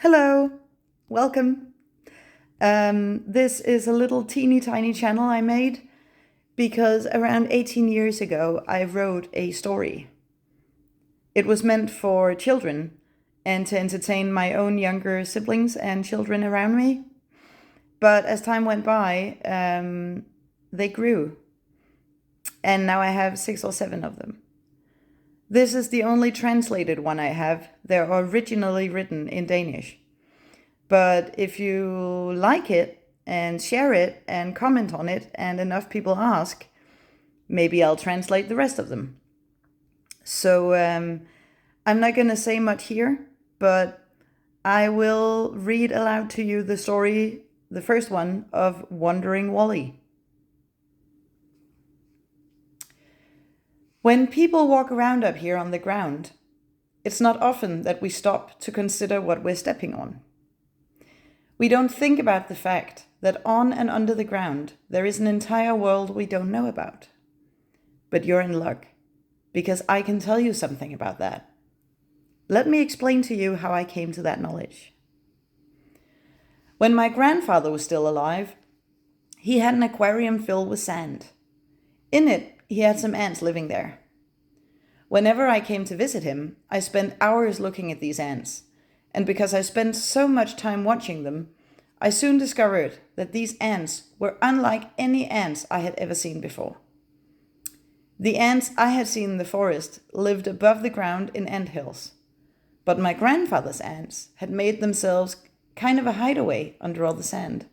Hello, welcome. This is a little teeny tiny channel I made because around 18 years ago I wrote a story. It was meant for children and to entertain my own younger siblings and children around me. But as time went by, they grew, and now I have 6 or 7 of them. This is the only translated one I have. They're originally written in Danish. But if you like it and share it and comment on it and enough people ask, maybe I'll translate the rest of them. So I'm not going to say much here, but I will read aloud to you the story, the first one, of Wandering Wally. When people walk around up here on the ground, it's not often that we stop to consider what we're stepping on. We don't think about the fact that on and under the ground there is an entire world we don't know about. But you're in luck, because I can tell you something about that. Let me explain to you how I came to that knowledge. When my grandfather was still alive, he had an aquarium filled with sand. In it, he had some ants living there. Whenever I came to visit him, I spent hours looking at these ants, and because I spent so much time watching them, I soon discovered that these ants were unlike any ants I had ever seen before. The ants I had seen in the forest lived above the ground in ant hills, but my grandfather's ants had made themselves kind of a hideaway under all the sand.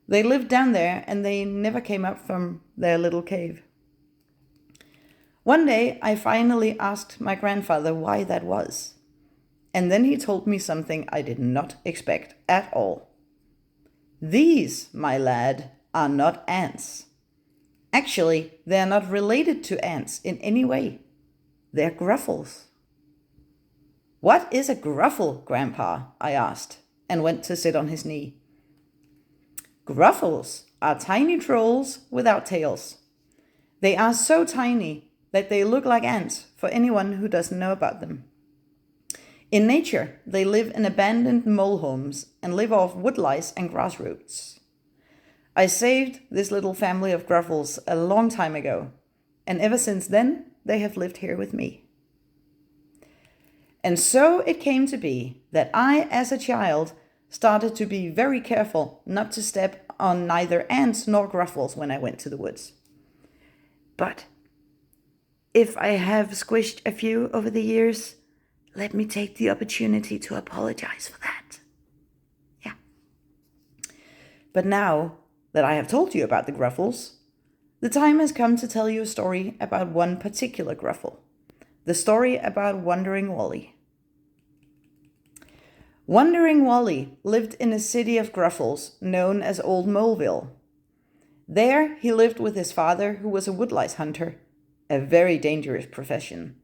They lived down there and they never came up from their little cave. One day I finally asked my grandfather why that was, and then he told me something I did not expect at all. These, my lad, are not ants. Actually, they are not related to ants in any way. They're gruffles. What is a gruffle, Grandpa? I asked, and went to sit on his knee. Gruffles are tiny trolls without tails. They are so tiny that they look like ants for anyone who doesn't know about them. In nature, they live in abandoned mole homes and live off wood lice and grass roots. I saved this little family of gruffles a long time ago, and ever since then, they have lived here with me. And so it came to be that I, as a child, started to be very careful not to step on neither ants nor gruffles when I went to the woods. But if I have squished a few over the years, let me take the opportunity to apologize for that. Yeah. But now that I have told you about the gruffles, the time has come to tell you a story about one particular gruffle. The story about Wandering Wally. Wandering Wally lived in a city of gruffles known as Old Moleville. There he lived with his father, who was a woodlice hunter, a very dangerous profession,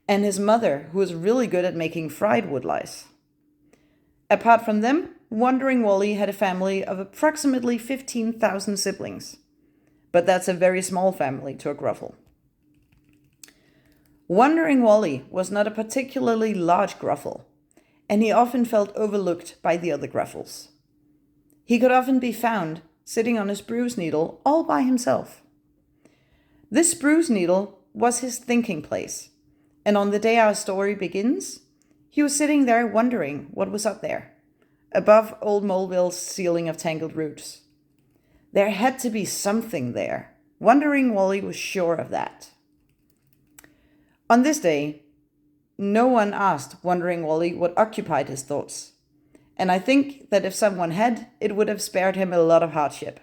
and his mother, who was really good at making fried woodlice. Apart from them, Wandering Wally had a family of approximately 15,000 siblings, but that's a very small family to a gruffle. Wandering Wally was not a particularly large gruffle, and he often felt overlooked by the other gruffles. He could often be found sitting on a spruce needle all by himself. This spruce needle was his thinking place, and on the day our story begins, he was sitting there wondering what was up there, above Old Moleville's ceiling of tangled roots. There had to be something there. Wandering Wally was sure of that. On this day, no one asked Wandering Wally what occupied his thoughts, and I think that if someone had, it would have spared him a lot of hardship.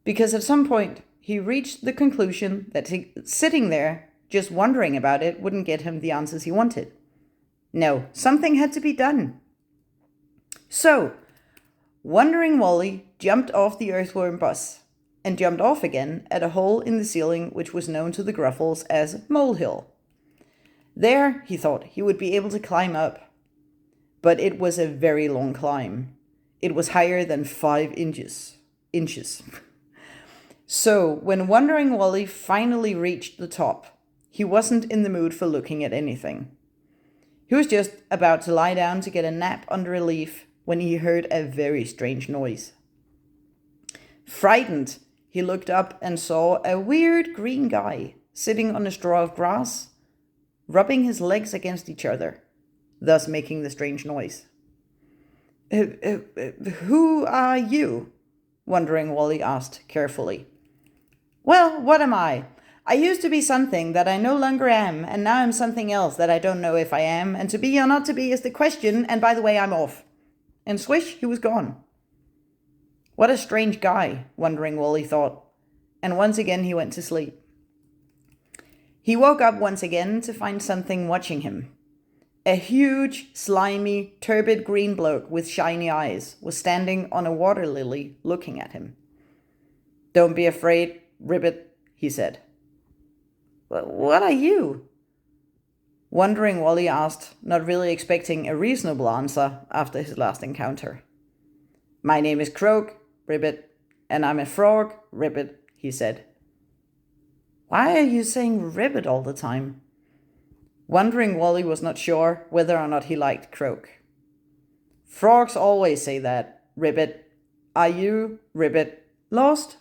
Because at some point, he reached the conclusion that sitting there, just wondering about it, wouldn't get him the answers he wanted. No, something had to be done. So, Wandering Wally jumped off the earthworm bus and jumped off again at a hole in the ceiling which was known to the gruffles as Molehill. There, he thought, he would be able to climb up. But it was a very long climb. It was higher than 5 inches. So, when Wandering Wally finally reached the top, he wasn't in the mood for looking at anything. He was just about to lie down to get a nap under a leaf when he heard a very strange noise. Frightened, he looked up and saw a weird green guy sitting on a straw of grass, rubbing his legs against each other, thus making the strange noise. Who are you? Wondering Wally asked carefully. Well, what am I? I used to be something that I no longer am, and now I'm something else that I don't know if I am, and to be or not to be is the question, and by the way, I'm off. And swish, he was gone. What a strange guy, Wondering Wally thought, and once again he went to sleep. He woke up once again to find something watching him. A huge, slimy, turbid green bloke with shiny eyes was standing on a water lily looking at him. Don't be afraid, Ribbit, he said. What are you? Wondering Wally asked, not really expecting a reasonable answer after his last encounter. My name is Croak, Ribbit, and I'm a frog, Ribbit, he said. Why are you saying Ribbit all the time? Wondering Wally was not sure whether or not he liked Croak. Frogs always say that, Ribbit. Are you, Ribbit, lost?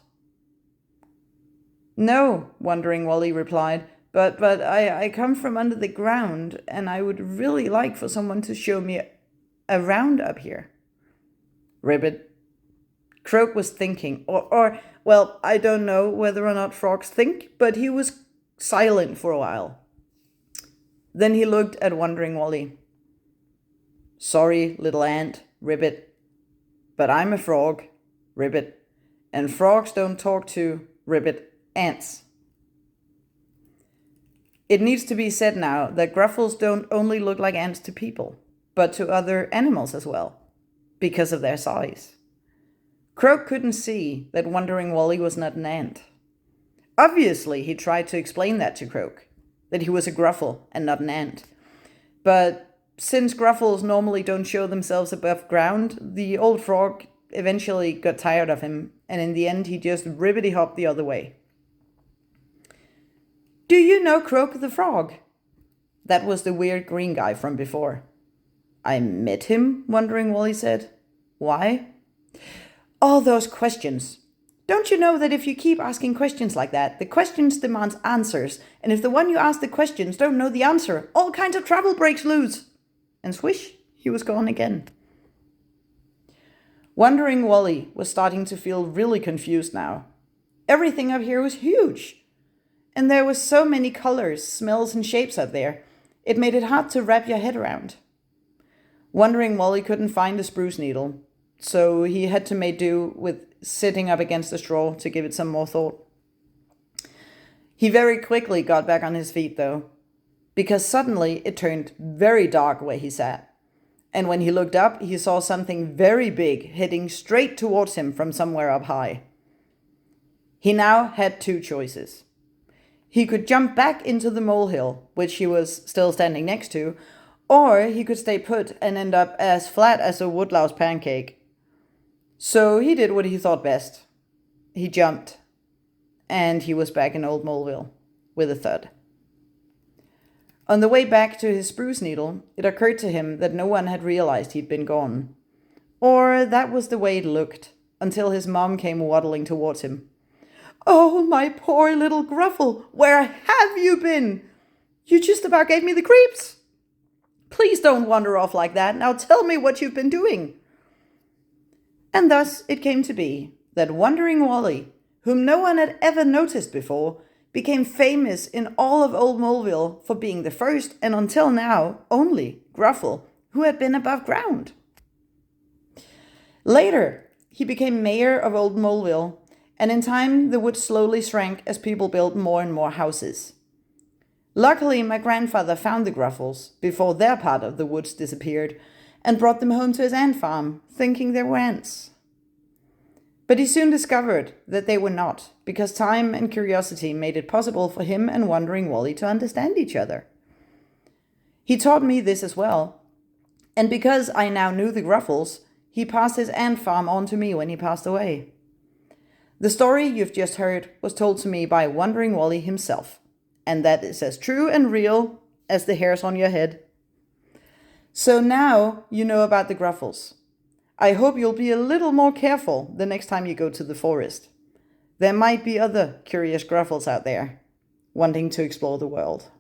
No, Wondering Wally replied, but I come from under the ground, and I would really like for someone to show me around up here. Ribbit. Croak was thinking, well, I don't know whether or not frogs think, but he was silent for a while. Then he looked at Wondering Wally. Sorry, little ant, Ribbit, but I'm a frog, Ribbit, and frogs don't talk to, Ribbit, ants. It needs to be said now that gruffles don't only look like ants to people, but to other animals as well, because of their size. Croak couldn't see that Wondering Wally was not an ant. Obviously, he tried to explain that to Croak, that he was a gruffle and not an ant. But since gruffles normally don't show themselves above ground, the old frog eventually got tired of him, and in the end he just ribbity-hopped the other way. Do you know Croak the Frog? That was the weird green guy from before. I met him, Wondering Wally said. Why? All those questions. Don't you know that if you keep asking questions like that, the questions demand answers, and if the one you ask the questions don't know the answer, all kinds of trouble breaks loose. And swish, he was gone again. Wondering Wally was starting to feel really confused now. Everything up here was huge. And there were so many colors, smells, and shapes up there. It made it hard to wrap your head around. Wondering Wally couldn't find a spruce needle, so he had to make do with sitting up against the straw to give it some more thought. He very quickly got back on his feet, though, because suddenly it turned very dark where he sat. And when he looked up, he saw something very big heading straight towards him from somewhere up high. He now had two choices. He could jump back into the molehill, which he was still standing next to, or he could stay put and end up as flat as a woodlouse pancake. So he did what he thought best. He jumped, and he was back in Old Moleville with a thud. On the way back to his spruce needle, it occurred to him that no one had realized he'd been gone. Or that was the way it looked, until his mom came waddling towards him. Oh, my poor little Gruffle, where have you been? You just about gave me the creeps. Please don't wander off like that. Now tell me what you've been doing. And thus it came to be that Wondering Wally, whom no one had ever noticed before, became famous in all of Old Moleville for being the first and until now only Gruffle who had been above ground. Later, he became mayor of Old Moleville, and in time the woods slowly shrank as people built more and more houses. Luckily, my grandfather found the Gruffles before their part of the woods disappeared and brought them home to his ant farm, thinking they were ants. But he soon discovered that they were not, because time and curiosity made it possible for him and Wondering Wally to understand each other. He taught me this as well, and because I now knew the Gruffles, he passed his ant farm on to me when he passed away. The story you've just heard was told to me by Wondering Wally himself, and that is as true and real as the hairs on your head. So now you know about the Gruffles. I hope you'll be a little more careful the next time you go to the forest. There might be other curious Gruffles out there, wanting to explore the world.